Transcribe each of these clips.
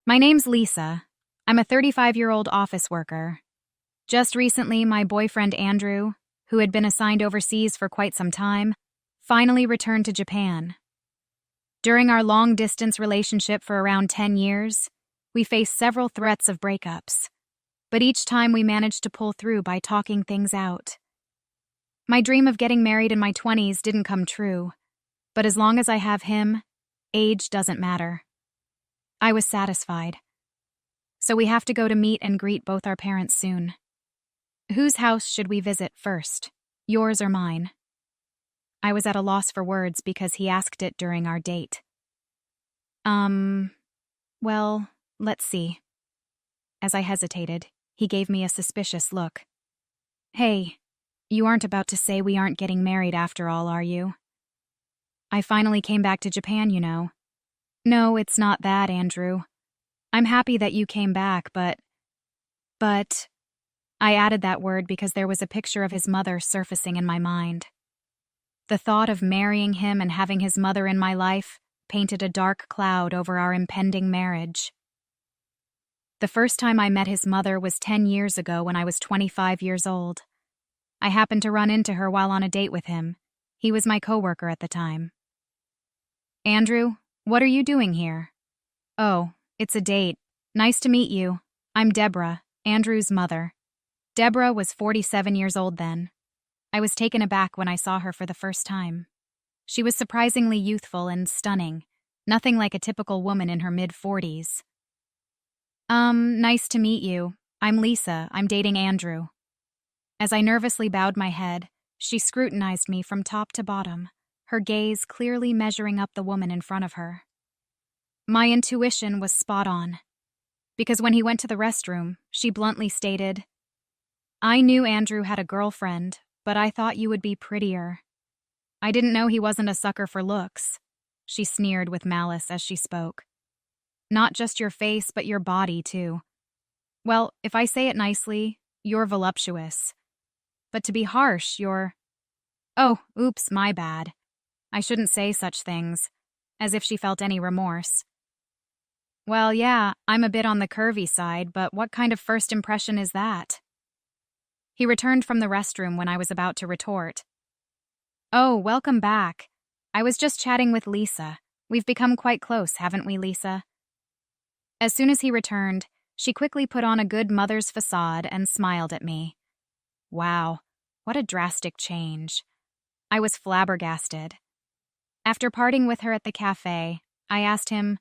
My name's Lisa. I'm a 35-year-old office worker. Just recently, my boyfriend Andrew, who had been assigned overseas for quite some time, finally returned to Japan. During our long-distance relationship for around 10 years, we faced several threats of breakups, but each time we managed to pull through by talking things out. My dream of getting married in my 20s didn't come true, but as long as I have him, age doesn't matter. I was satisfied. So we have to go to meet and greet both our parents soon. Whose house should we visit first, yours or mine? I was at a loss for words because he asked it during our date. Well, let's see. As I hesitated, he gave me a suspicious look. Hey, you aren't about to say we aren't getting married after all, are you? I finally came back to Japan, you know. No, it's not that, Andrew. I'm happy that you came back, but... I added that word because there was a picture of his mother surfacing in my mind. The thought of marrying him and having his mother in my life painted a dark cloud over our impending marriage. The first time I met his mother was 10 years ago when I was 25 years old. I happened to run into her while on a date with him. He was my coworker at the time. Andrew, what are you doing here? Oh, it's a date. Nice to meet you. I'm Deborah, Andrew's mother. Deborah was 47 years old then. I was taken aback when I saw her for the first time. She was surprisingly youthful and stunning, nothing like a typical woman in her mid-40s. Nice to meet you. I'm Lisa. I'm dating Andrew. As I nervously bowed my head, she scrutinized me from top to bottom, her gaze clearly measuring up the woman in front of her. My intuition was spot on, because when he went to the restroom, she bluntly stated, I knew Andrew had a girlfriend, but I thought you would be prettier. I didn't know he wasn't a sucker for looks. She sneered with malice as she spoke. Not just your face, but your body, too. Well, if I say it nicely, you're voluptuous. But to be harsh, you're... Oh, oops, my bad. I shouldn't say such things, as if she felt any remorse. Well, yeah, I'm a bit on the curvy side, but what kind of first impression is that? He returned from the restroom when I was about to retort. Oh, welcome back. I was just chatting with Lisa. We've become quite close, haven't we, Lisa? As soon as he returned, she quickly put on a good mother's facade and smiled at me. Wow, what a drastic change. I was flabbergasted. After parting with her at the cafe, I asked him,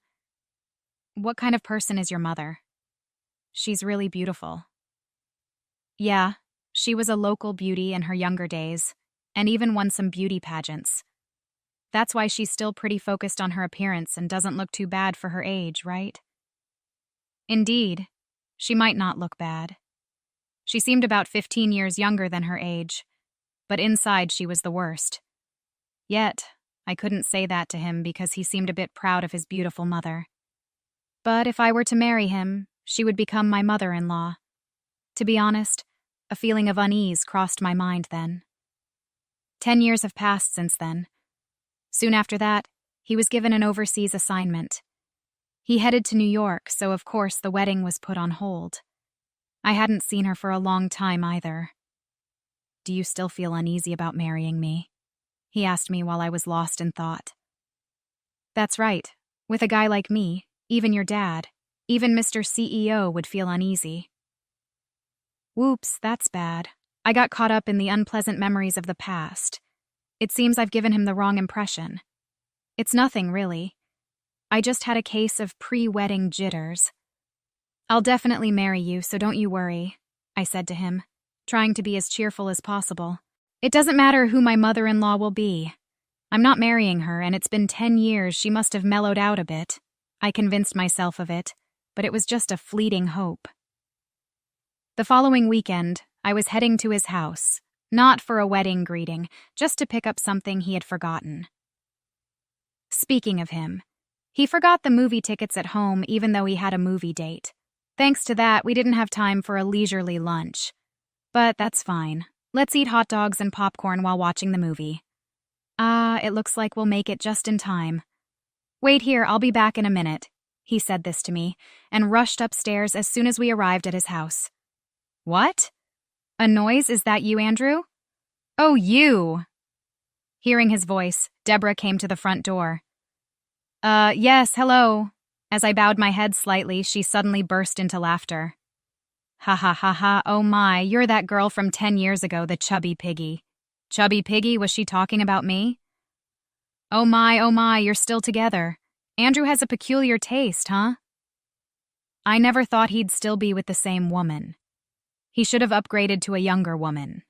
What kind of person is your mother? She's really beautiful. Yeah, she was a local beauty in her younger days, and even won some beauty pageants. That's why she's still pretty focused on her appearance and doesn't look too bad for her age, right? Indeed, she might not look bad. She seemed about 15 years younger than her age, but inside she was the worst. Yet, I couldn't say that to him because he seemed a bit proud of his beautiful mother. But if I were to marry him, she would become my mother-in-law. To be honest, a feeling of unease crossed my mind then. 10 years have passed since then. Soon after that, he was given an overseas assignment. He headed to New York, so of course the wedding was put on hold. I hadn't seen her for a long time either. Do you still feel uneasy about marrying me? He asked me while I was lost in thought. That's right. With a guy like me, even your dad, even Mr. CEO would feel uneasy. Whoops, that's bad. I got caught up in the unpleasant memories of the past. It seems I've given him the wrong impression. It's nothing, really. I just had a case of pre-wedding jitters. I'll definitely marry you, so don't you worry, I said to him, trying to be as cheerful as possible. It doesn't matter who my mother-in-law will be. I'm not marrying her, and it's been 10 years. She must have mellowed out a bit. I convinced myself of it, but it was just a fleeting hope. The following weekend, I was heading to his house, not for a wedding greeting, just to pick up something he had forgotten. Speaking of him, he forgot the movie tickets at home even though he had a movie date. Thanks to that, we didn't have time for a leisurely lunch. But that's fine. Let's eat hot dogs and popcorn while watching the movie. It looks like we'll make it just in time. Wait here, I'll be back in a minute. he said this to me, and rushed upstairs as soon as we arrived at his house. What? A noise? Is that you, Andrew? Oh, you! Hearing his voice, Deborah came to the front door. Yes, hello. As I bowed my head slightly, she suddenly burst into laughter. Ha ha ha ha, oh my, you're that girl from 10 years ago, the chubby piggy. Chubby piggy, was she talking about me? Oh my, you're still together. Andrew has a peculiar taste, huh? I never thought he'd still be with the same woman. He should have upgraded to a younger woman.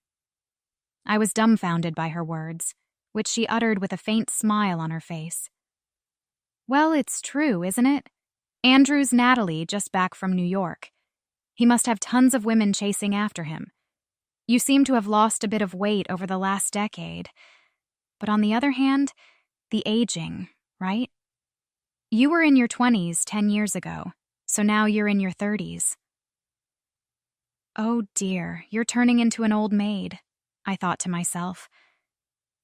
I was dumbfounded by her words, which she uttered with a faint smile on her face. Well, it's true, isn't it? Andrew's Natalie, just back from New York. He must have tons of women chasing after him. You seem to have lost a bit of weight over the last decade. But on the other hand, the aging, right? You were in your 20s 10 years ago, so now you're in your 30s. Oh dear, you're turning into an old maid, I thought to myself.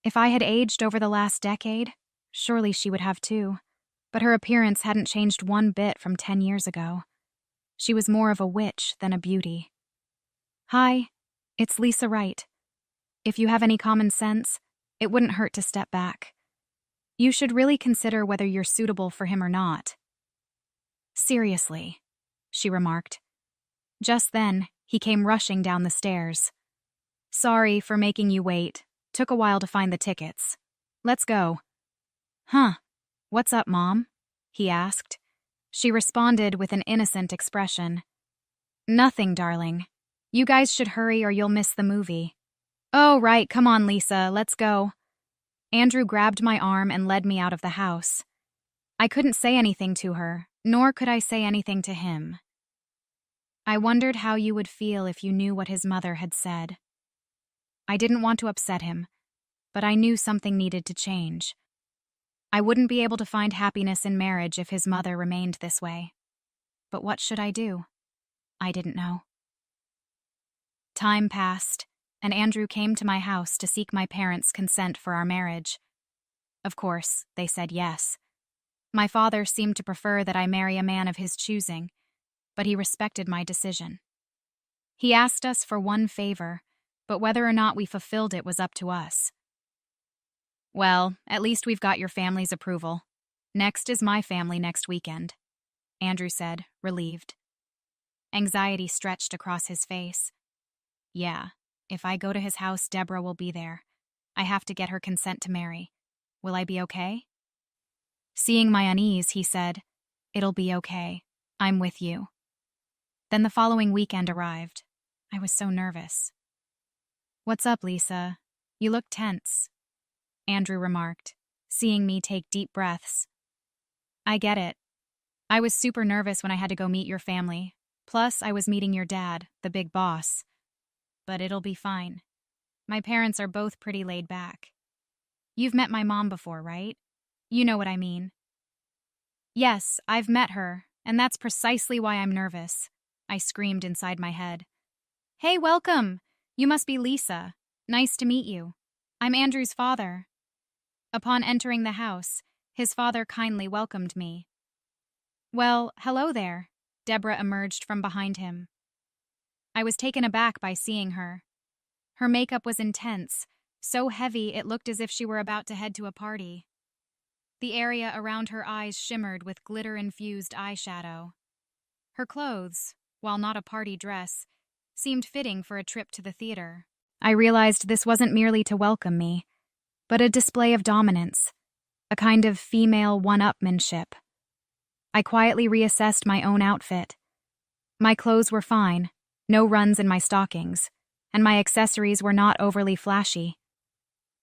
If I had aged over the last decade, surely she would have too. But her appearance hadn't changed one bit from 10 years ago. She was more of a witch than a beauty. Hi, it's Lisa Wright. If you have any common sense, it wouldn't hurt to step back. You should really consider whether you're suitable for him or not. Seriously, she remarked. Just then, he came rushing down the stairs. Sorry for making you wait. Took a while to find the tickets. Let's go. Huh. What's up, Mom? He asked. She responded with an innocent expression. Nothing, darling. You guys should hurry or you'll miss the movie. Oh, right, come on, Lisa, let's go. Andrew grabbed my arm and led me out of the house. I couldn't say anything to her, nor could I say anything to him. I wondered how you would feel if you knew what his mother had said. I didn't want to upset him, but I knew something needed to change. I wouldn't be able to find happiness in marriage if his mother remained this way. But what should I do? I didn't know. Time passed, and Andrew came to my house to seek my parents' consent for our marriage. Of course, they said yes. My father seemed to prefer that I marry a man of his choosing, but he respected my decision. He asked us for one favor, but whether or not we fulfilled it was up to us. Well, at least we've got your family's approval. Next is my family next weekend, Andrew said, relieved. Anxiety stretched across his face. Yeah, if I go to his house, Deborah will be there. I have to get her consent to marry. Will I be okay? Seeing my unease, he said, It'll be okay. I'm with you. Then the following weekend arrived. I was so nervous. What's up, Lisa? You look tense, Andrew remarked, seeing me take deep breaths. I get it. I was super nervous when I had to go meet your family. Plus, I was meeting your dad, the big boss. But it'll be fine. My parents are both pretty laid back. You've met my mom before, right? You know what I mean. Yes, I've met her, and that's precisely why I'm nervous, I screamed inside my head. Hey, welcome! You must be Lisa. Nice to meet you. I'm Andrew's father. Upon entering the house, his father kindly welcomed me. Well, hello there. Deborah emerged from behind him. I was taken aback by seeing her. Her makeup was intense, so heavy it looked as if she were about to head to a party. The area around her eyes shimmered with glitter-infused eyeshadow. Her clothes, while not a party dress, seemed fitting for a trip to the theater. I realized this wasn't merely to welcome me, but a display of dominance, a kind of female one-upmanship. I quietly reassessed my own outfit. My clothes were fine, no runs in my stockings, and my accessories were not overly flashy.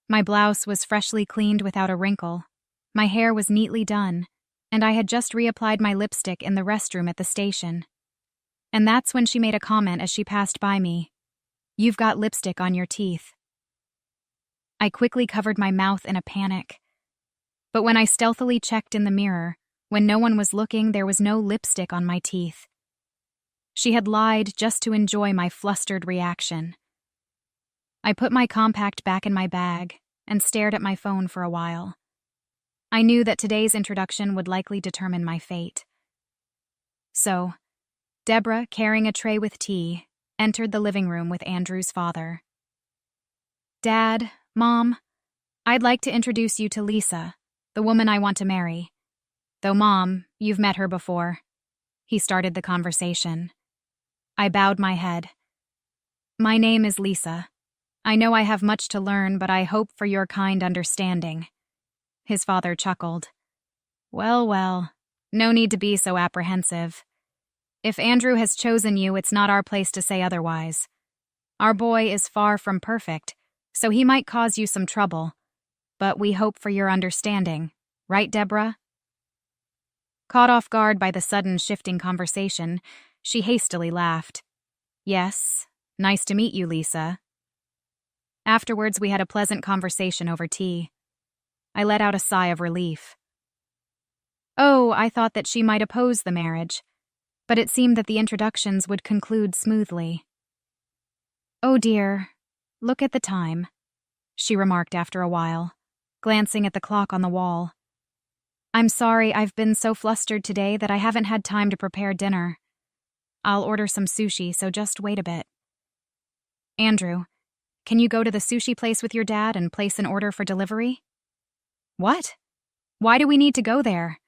My blouse was freshly cleaned without a wrinkle, my hair was neatly done, and I had just reapplied my lipstick in the restroom at the station. And that's when she made a comment as she passed by me. You've got lipstick on your teeth. I quickly covered my mouth in a panic. But when I stealthily checked in the mirror, when no one was looking, there was no lipstick on my teeth. She had lied just to enjoy my flustered reaction. I put my compact back in my bag and stared at my phone for a while. I knew that today's introduction would likely determine my fate. So, Deborah, carrying a tray with tea, entered the living room with Andrew's father. Dad, Mom, I'd like to introduce you to Lisa, the woman I want to marry. Though, Mom, you've met her before. He started the conversation. I bowed my head. My name is Lisa. I know I have much to learn, but I hope for your kind understanding. His father chuckled. Well, well, no need to be so apprehensive. If Andrew has chosen you, it's not our place to say otherwise. Our boy is far from perfect, so he might cause you some trouble. But we hope for your understanding. Right, Deborah? Caught off guard by the sudden shifting conversation, she hastily laughed. Yes, nice to meet you, Lisa. Afterwards, we had a pleasant conversation over tea. I let out a sigh of relief. Oh, I thought that she might oppose the marriage, but it seemed that the introductions would conclude smoothly. Oh dear, look at the time, she remarked after a while, glancing at the clock on the wall. I'm sorry I've been so flustered today that I haven't had time to prepare dinner. I'll order some sushi, so just wait a bit. Andrew, can you go to the sushi place with your dad and place an order for delivery? What? Why do we need to go there?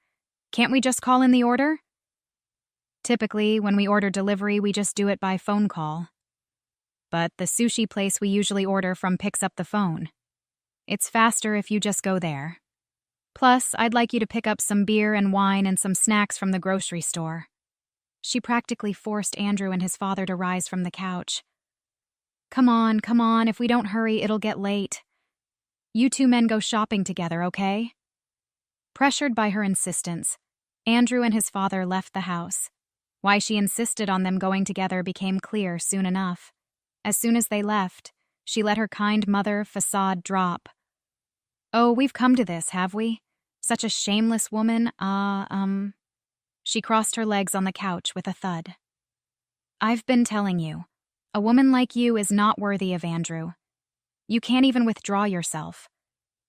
Can't we just call in the order? Typically, when we order delivery, we just do it by phone call. But the sushi place we usually order from picks up the phone. It's faster if you just go there. Plus, I'd like you to pick up some beer and wine and some snacks from the grocery store. She practically forced Andrew and his father to rise from the couch. Come on, if we don't hurry, it'll get late. You two men go shopping together, okay? Pressured by her insistence, Andrew and his father left the house. Why she insisted on them going together became clear soon enough. As soon as they left, she let her kind mother facade drop. Oh, we've come to this, have we? Such a shameless woman, She crossed her legs on the couch with a thud. I've been telling you, a woman like you is not worthy of Andrew. You can't even withdraw yourself.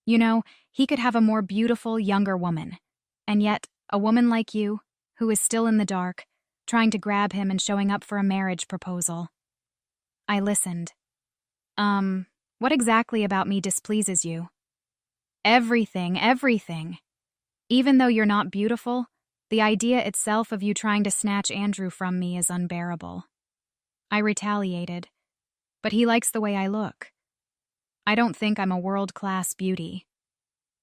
You know, he could have a more beautiful, younger woman. And yet, a woman like you, who is still in the dark, trying to grab him and showing up for a marriage proposal. I listened. What exactly about me displeases you? Everything. Even though you're not beautiful, the idea itself of you trying to snatch Andrew from me is unbearable. I retaliated, but he likes the way I look. I don't think I'm a world-class beauty.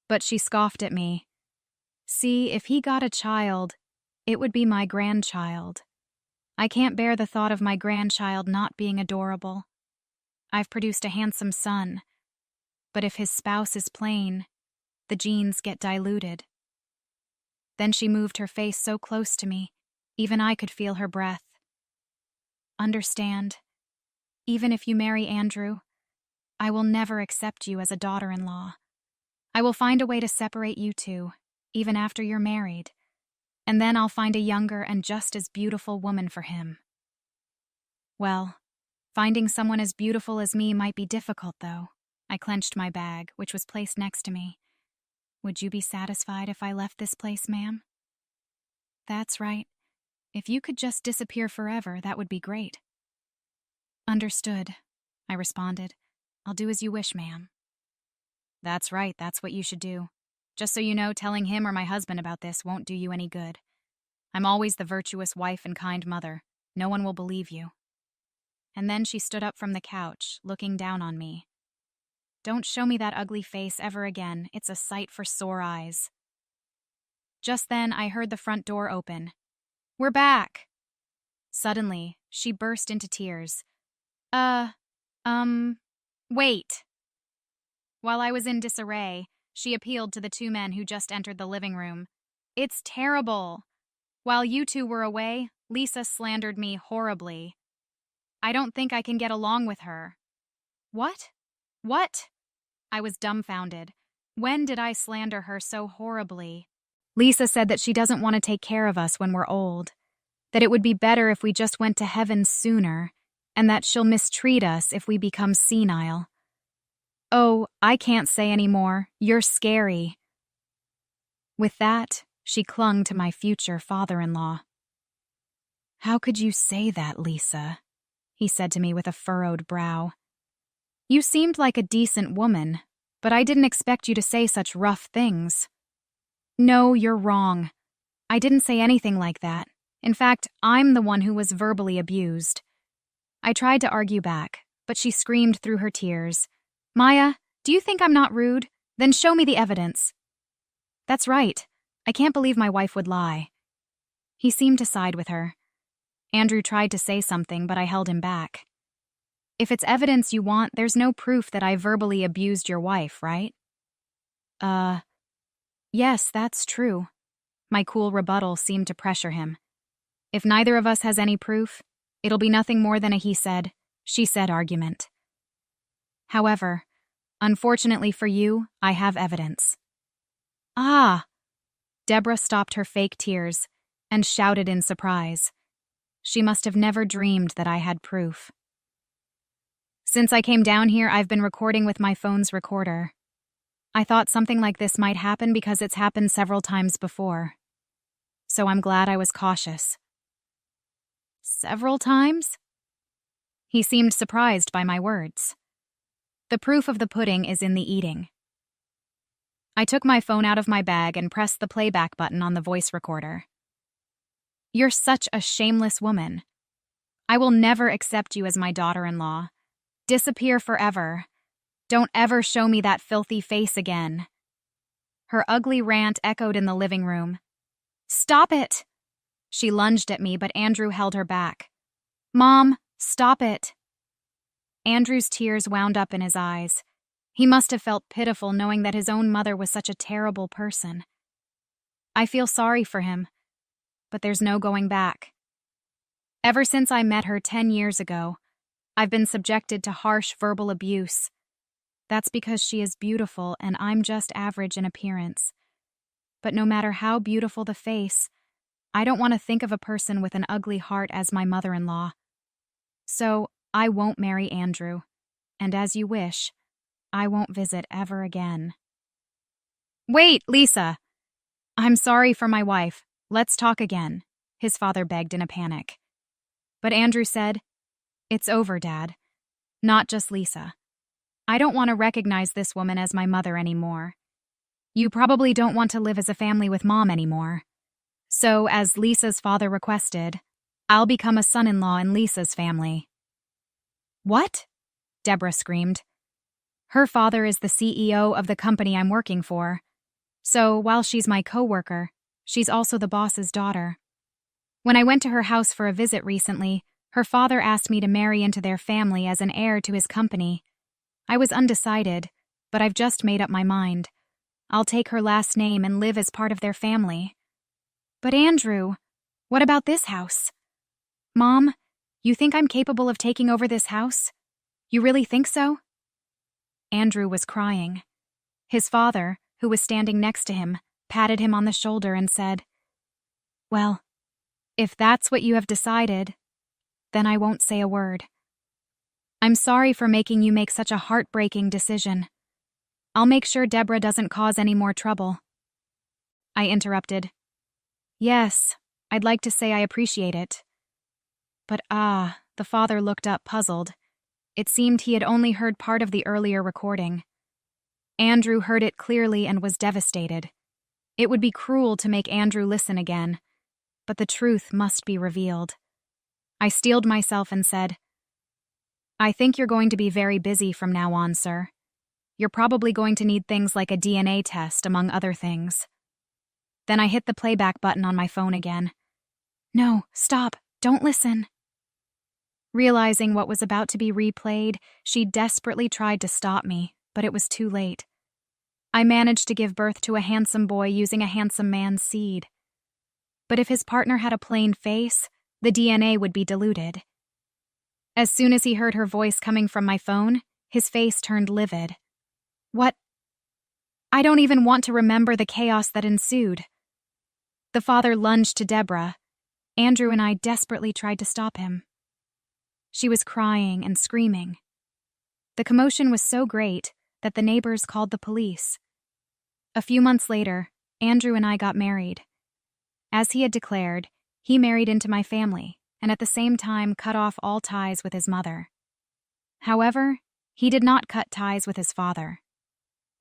But she scoffed at me. See, if he got a child, it would be my grandchild. I can't bear the thought of my grandchild not being adorable. I've produced a handsome son, but if his spouse is plain, the genes get diluted. Then she moved her face so close to me, even I could feel her breath. Understand, even if you marry Andrew, I will never accept you as a daughter-in-law. I will find a way to separate you two, even after you're married, and then I'll find a younger and just as beautiful woman for him. Well, finding someone as beautiful as me might be difficult, though. I clenched my bag, which was placed next to me. Would you be satisfied if I left this place, ma'am? That's right. If you could just disappear forever, that would be great. Understood, I responded. I'll do as you wish, ma'am. That's right, that's what you should do. Just so you know, telling him or my husband about this won't do you any good. I'm always the virtuous wife and kind mother. No one will believe you. And then she stood up from the couch, looking down on me. Don't show me that ugly face ever again. It's a sight for sore eyes. Just then, I heard the front door open. We're back! Suddenly, she burst into tears. Wait! While I was in disarray, she appealed to the two men who just entered the living room. It's terrible! While you two were away, Lisa slandered me horribly. I don't think I can get along with her. What? What? I was dumbfounded. When did I slander her so horribly? Lisa said that she doesn't want to take care of us when we're old, that it would be better if we just went to heaven sooner, and that she'll mistreat us if we become senile. Oh, I can't say any more. You're scary. With that, she clung to my future father-in-law. How could you say that, Lisa? He said to me with a furrowed brow. You seemed like a decent woman, but I didn't expect you to say such rough things. No, you're wrong. I didn't say anything like that. In fact, I'm the one who was verbally abused. I tried to argue back, but she screamed through her tears. Maya, do you think I'm not rude? Then show me the evidence. That's right. I can't believe my wife would lie. He seemed to side with her. Andrew tried to say something, but I held him back. If it's evidence you want, there's no proof that I verbally abused your wife, right? Yes, that's true. My cool rebuttal seemed to pressure him. If neither of us has any proof, it'll be nothing more than a he said, she said argument. However, unfortunately for you, I have evidence. Ah! Deborah stopped her fake tears and shouted in surprise. She must have never dreamed that I had proof. Since I came down here, I've been recording with my phone's recorder. I thought something like this might happen because it's happened several times before. So I'm glad I was cautious. Several times? He seemed surprised by my words. The proof of the pudding is in the eating. I took my phone out of my bag and pressed the playback button on the voice recorder. You're such a shameless woman. I will never accept you as my daughter-in-law. Disappear forever. Don't ever show me that filthy face again. Her ugly rant echoed in the living room. Stop it! She lunged at me, but Andrew held her back. Mom, stop it. Andrew's tears wound up in his eyes. He must have felt pitiful knowing that his own mother was such a terrible person. I feel sorry for him, but there's no going back. Ever since I met her 10 years ago, I've been subjected to harsh verbal abuse. That's because she is beautiful and I'm just average in appearance. But no matter how beautiful the face, I don't want to think of a person with an ugly heart as my mother-in-law. So I won't marry Andrew, and as you wish, I won't visit ever again. Wait, Lisa! I'm sorry for my wife. Let's talk again, his father begged in a panic. But Andrew said, It's over, Dad. Not just Lisa. I don't want to recognize this woman as my mother anymore. You probably don't want to live as a family with Mom anymore. So, as Lisa's father requested, I'll become a son-in-law in Lisa's family. What? Deborah screamed. Her father is the CEO of the company I'm working for. So, while she's my coworker, she's also the boss's daughter. When I went to her house for a visit recently, her father asked me to marry into their family as an heir to his company. I was undecided, but I've just made up my mind. I'll take her last name and live as part of their family. But Andrew, what about this house? Mom, you think I'm capable of taking over this house? You really think so? Andrew was crying. His father, who was standing next to him, patted him on the shoulder and said, Well, if that's what you have decided, then I won't say a word. I'm sorry for making you make such a heartbreaking decision. I'll make sure Deborah doesn't cause any more trouble. I interrupted. Yes, I'd like to say I appreciate it. But the father looked up puzzled. It seemed he had only heard part of the earlier recording. Andrew heard it clearly and was devastated. It would be cruel to make Andrew listen again, but the truth must be revealed. I steeled myself and said, I think you're going to be very busy from now on, sir. You're probably going to need things like a DNA test, among other things. Then I hit the playback button on my phone again. No, stop, don't listen. Realizing what was about to be replayed, she desperately tried to stop me, but it was too late. I managed to give birth to a handsome boy using a handsome man's seed. But if his partner had a plain face, the DNA would be diluted. As soon as he heard her voice coming from my phone, his face turned livid. What? I don't even want to remember the chaos that ensued. The father lunged to Deborah. Andrew and I desperately tried to stop him. She was crying and screaming. The commotion was so great that the neighbors called the police. A few months later, Andrew and I got married. As he had declared, he married into my family, and at the same time cut off all ties with his mother. However, he did not cut ties with his father.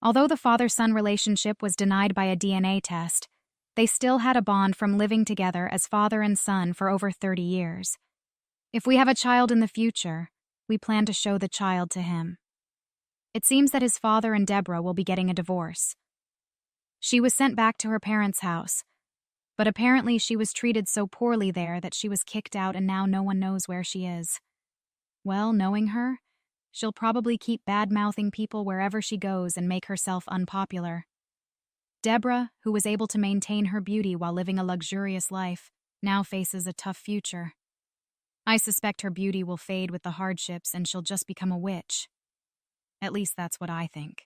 Although the father-son relationship was denied by a DNA test, they still had a bond from living together as father and son for over 30 years. If we have a child in the future, we plan to show the child to him. It seems that his father and Deborah will be getting a divorce. She was sent back to her parents' house, but apparently she was treated so poorly there that she was kicked out and now no one knows where she is. Well, knowing her, she'll probably keep bad-mouthing people wherever she goes and make herself unpopular. Deborah, who was able to maintain her beauty while living a luxurious life, now faces a tough future. I suspect her beauty will fade with the hardships and she'll just become a witch. At least that's what I think.